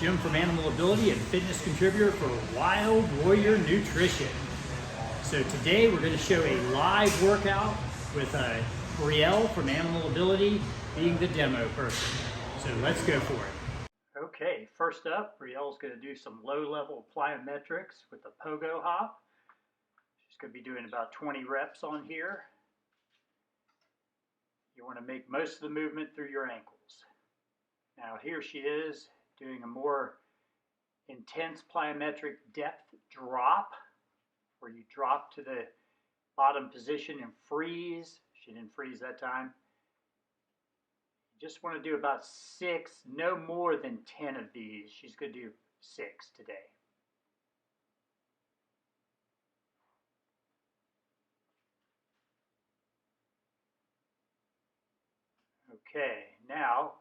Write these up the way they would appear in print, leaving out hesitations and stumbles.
Jim from Animal Ability and fitness contributor for Wild Warrior Nutrition. So today we're going to show a live workout with Brielle from Animal Ability being the demo person. So let's go for it. Okay, first up, Brielle's going to do some low-level plyometrics with the Pogo Hop. She's going to be doing about 20 reps on here. You want to make most of the movement through your ankles. Now here she is doing a more intense plyometric depth drop, where you drop to the bottom position and freeze. She didn't freeze that time. You just want to do about 6, no more than 10 of these. She's going to do 6 today. Okay, now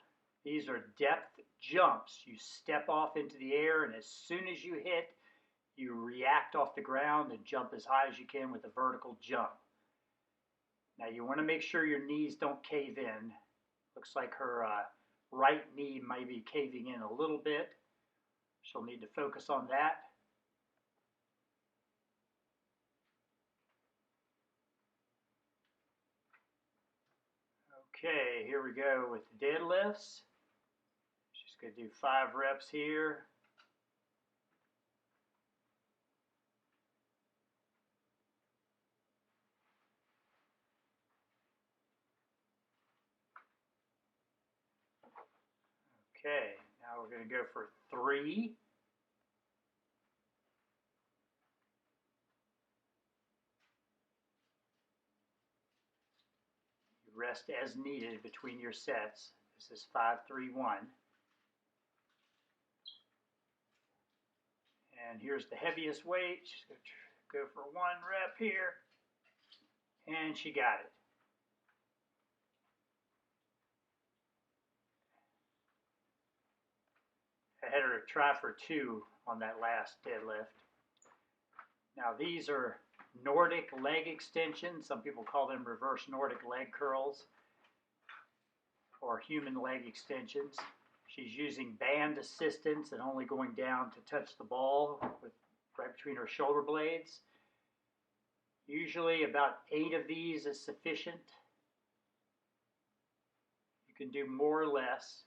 these are depth jumps. You step off into the air, and as soon as you hit, you react off the ground and jump as high as you can with a vertical jump. Now you want to make sure your knees don't cave in. Looks like her right knee might be caving in a little bit. She'll need to focus on that. Okay, here we go with the deadlifts. She's going to do 5 reps here. Okay, now we're going to go for 3. You rest as needed between your sets. This is 5-3-1. And here's the heaviest weight. She's going to go for 1 rep here. And she got it. I had her try for 2 on that last deadlift. Now these are Nordic Leg Extensions. Some people call them reverse Nordic Leg Curls or human leg extensions. She's using band assistance and only going down to touch the ball with right between her shoulder blades. Usually about 8 of these is sufficient. You can do more or less.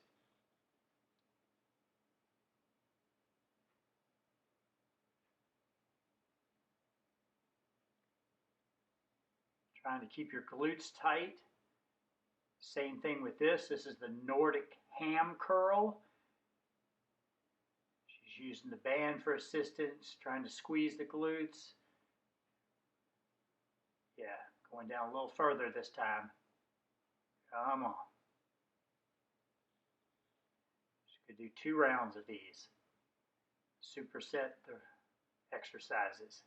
Trying to keep your glutes tight. Same thing with this. This is the Nordic Ham Curl. She's using the band for assistance, trying to squeeze the glutes. Yeah, going down a little further this time. Come on. She could do 2 rounds of these. Superset the exercises.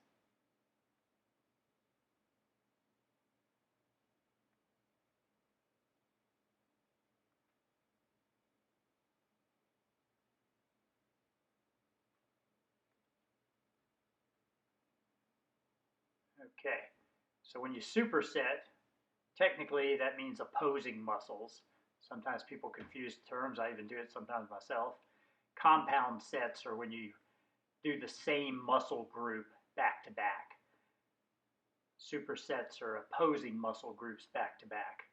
Okay, so when you superset, technically that means opposing muscles. Sometimes people confuse terms. I even do it sometimes myself. Compound sets are when you do the same muscle group back to back. Supersets are opposing muscle groups back to back.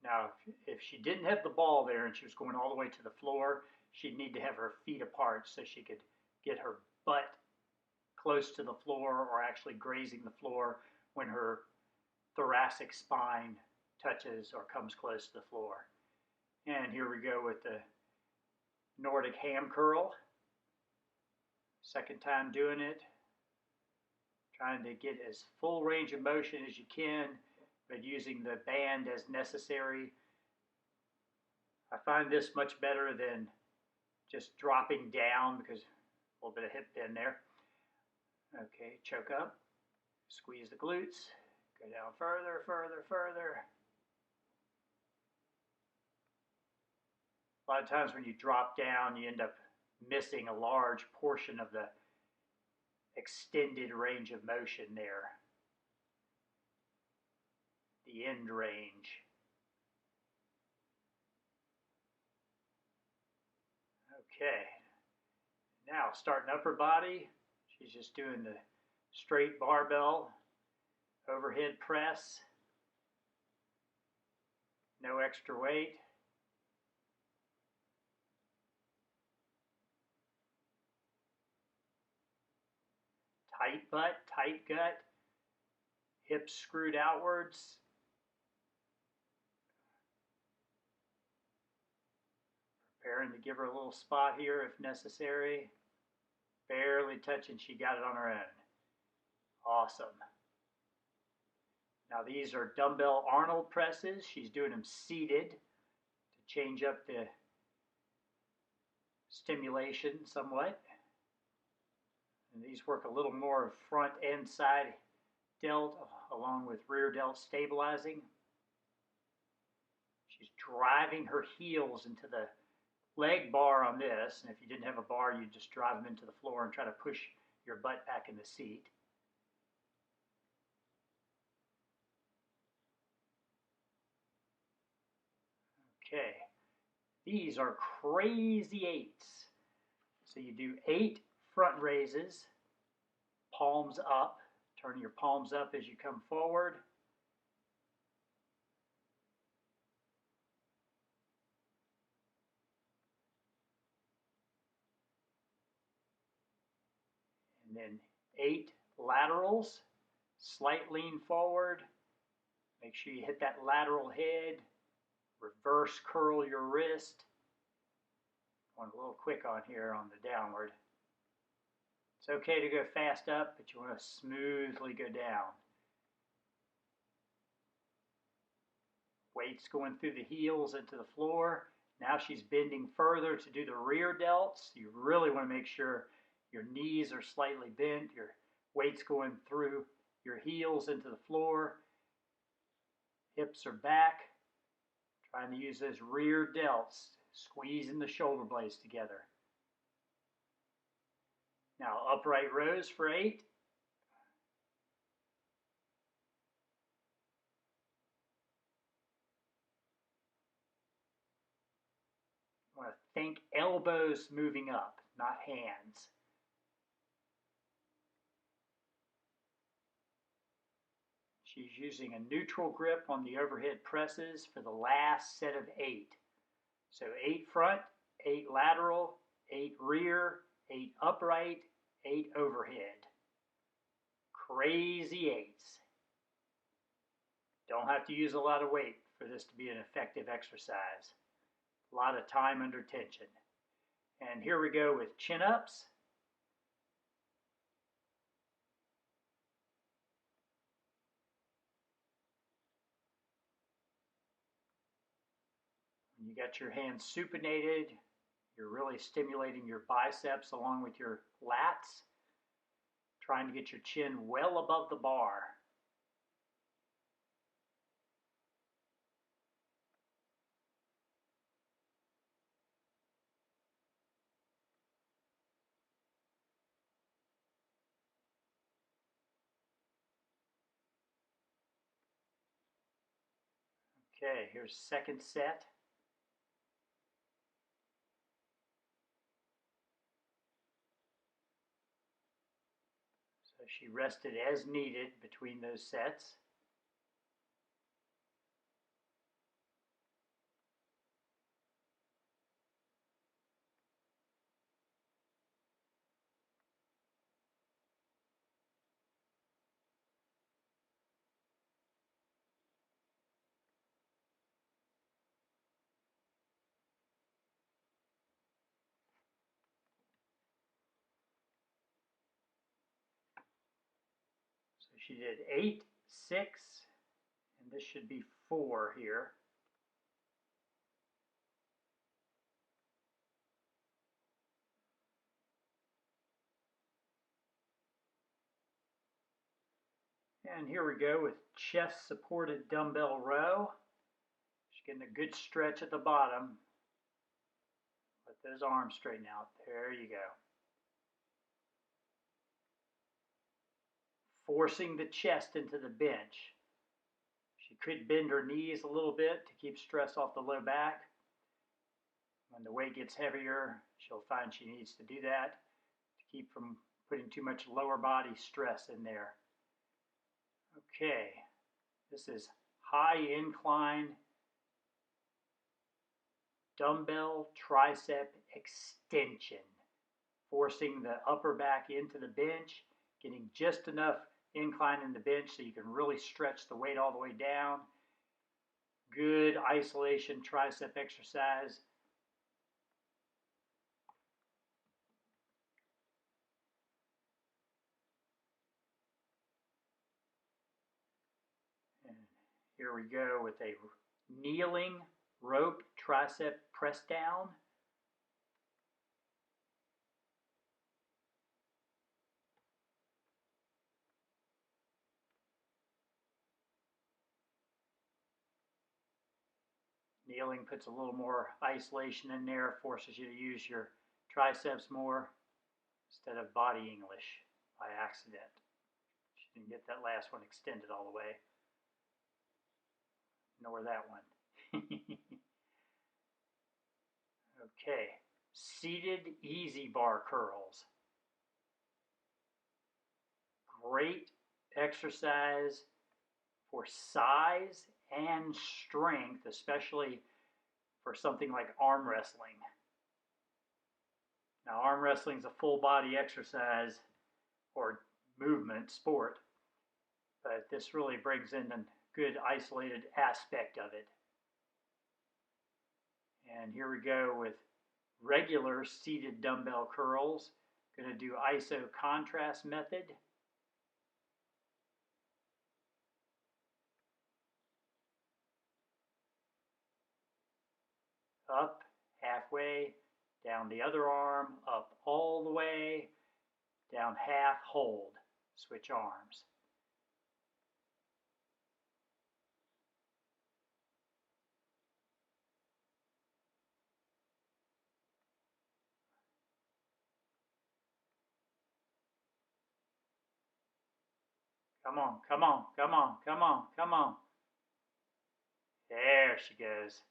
Now, if she didn't have the ball there and she was going all the way to the floor, she'd need to have her feet apart so she could get her butt close to the floor or actually grazing the floor when her thoracic spine touches or comes close to the floor. And here we go with the Nordic Ham Curl. Second time doing it. Trying to get as full range of motion as you can, but using the band as necessary. I find this much better than just dropping down because a little bit of hip bend there. Okay, choke up, squeeze the glutes, go down further, further, further. A lot of times when you drop down, you end up missing a large portion of the extended range of motion there. The end range. Okay, now starting upper body, she's just doing the straight barbell, overhead press, no extra weight. Tight butt, tight gut, hips screwed outwards. Preparing to give her a little spot here if necessary. Barely touching, she got it on her own. Awesome. Now these are dumbbell Arnold presses. She's doing them seated to change up the stimulation somewhat. And these work a little more front and side delt along with rear delt stabilizing. She's driving her heels into the leg bar on this, and if you didn't have a bar, you'd just drive them into the floor and try to push your butt back in the seat. Okay, these are crazy eights. So you do 8 front raises, palms up, turn your palms up as you come forward. And then 8 laterals, slight lean forward. Make sure you hit that lateral head. Reverse curl your wrist. Going a little quick on here on the downward. It's okay to go fast up, but you want to smoothly go down. Weights going through the heels into the floor. Now she's bending further to do the rear delts. You really want to make sure your knees are slightly bent, your weight's going through your heels into the floor. Hips are back. Trying to use those rear delts, squeezing the shoulder blades together. Now upright rows for 8. You want to think elbows moving up, not hands. She's using a neutral grip on the overhead presses for the last set of 8. So 8 front, 8 lateral, 8 rear, 8 upright, 8 overhead. Crazy 8s. Don't have to use a lot of weight for this to be an effective exercise. A lot of time under tension. And here we go with chin-ups. When you got your hands supinated, you're really stimulating your biceps along with your lats, trying to get your chin well above the bar. Okay, here's second set. So she rested as needed between those sets. So she did 8, 6, and this should be 4 here. And here we go with chest supported dumbbell row. She's getting a good stretch at the bottom. Let those arms straighten out. There you go. Forcing the chest into the bench. She could bend her knees a little bit to keep stress off the low back. When the weight gets heavier, she'll find she needs to do that to keep from putting too much lower body stress in there. Okay, this is high incline dumbbell tricep extension, forcing the upper back into the bench, getting just enough incline in the bench so you can really stretch the weight all the way down. Good isolation tricep exercise. And here we go with a kneeling rope tricep press down. Kneeling puts a little more isolation in there, forces you to use your triceps more instead of body English by accident. She didn't get that last one extended all the way, nor that one. Okay, seated easy bar curls. Great exercise for size and strength, especially for something like arm wrestling. Now, arm wrestling is a full body exercise or movement sport, but this really brings in a good isolated aspect of it. And here we go with regular seated dumbbell curls. Going to do iso contrast method. Up halfway, down the other arm, up all the way, down half, hold, switch arms. Come on, come on, come on, come on, come on. There she goes.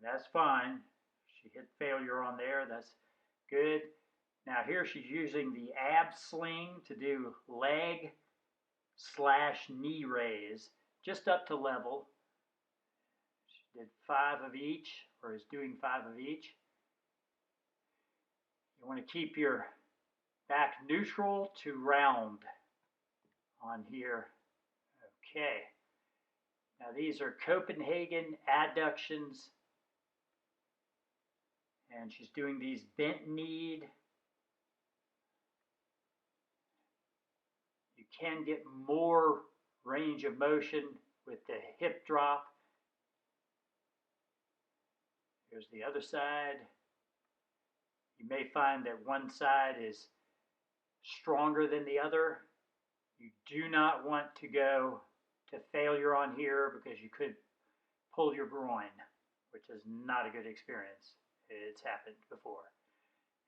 That's fine. She hit failure on there. That's good. Now here she's using the ab sling to do leg / knee raise, just up to level. She did 5 of each, or is doing 5 of each. You want to keep your back neutral to round on here. Okay. Now these are Copenhagen Adductions. And she's doing these bent knee. You can get more range of motion with the hip drop. Here's the other side. You may find that one side is stronger than the other. You do not want to go to failure on here because you could pull your groin, which is not a good experience. It's happened before.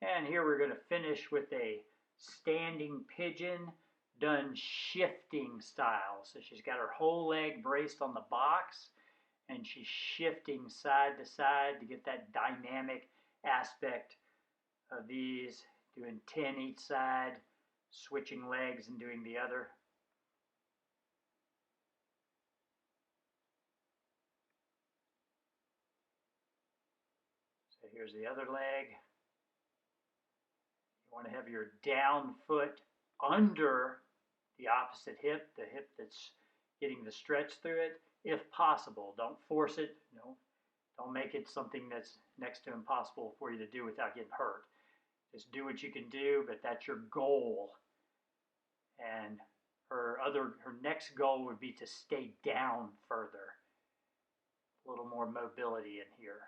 And here we're going to finish with a standing pigeon done shifting style. So she's got her whole leg braced on the box and she's shifting side to side to get that dynamic aspect of these, doing 10 each side, switching legs and doing the other. So here's the other leg. You want to have your down foot under the opposite hip, the hip that's getting the stretch through it, if possible. Don't force it. Don't make it something that's next to impossible for you to do without getting hurt. Just do what you can do, but that's your goal. And her next goal would be to stay down further. A little more mobility in here.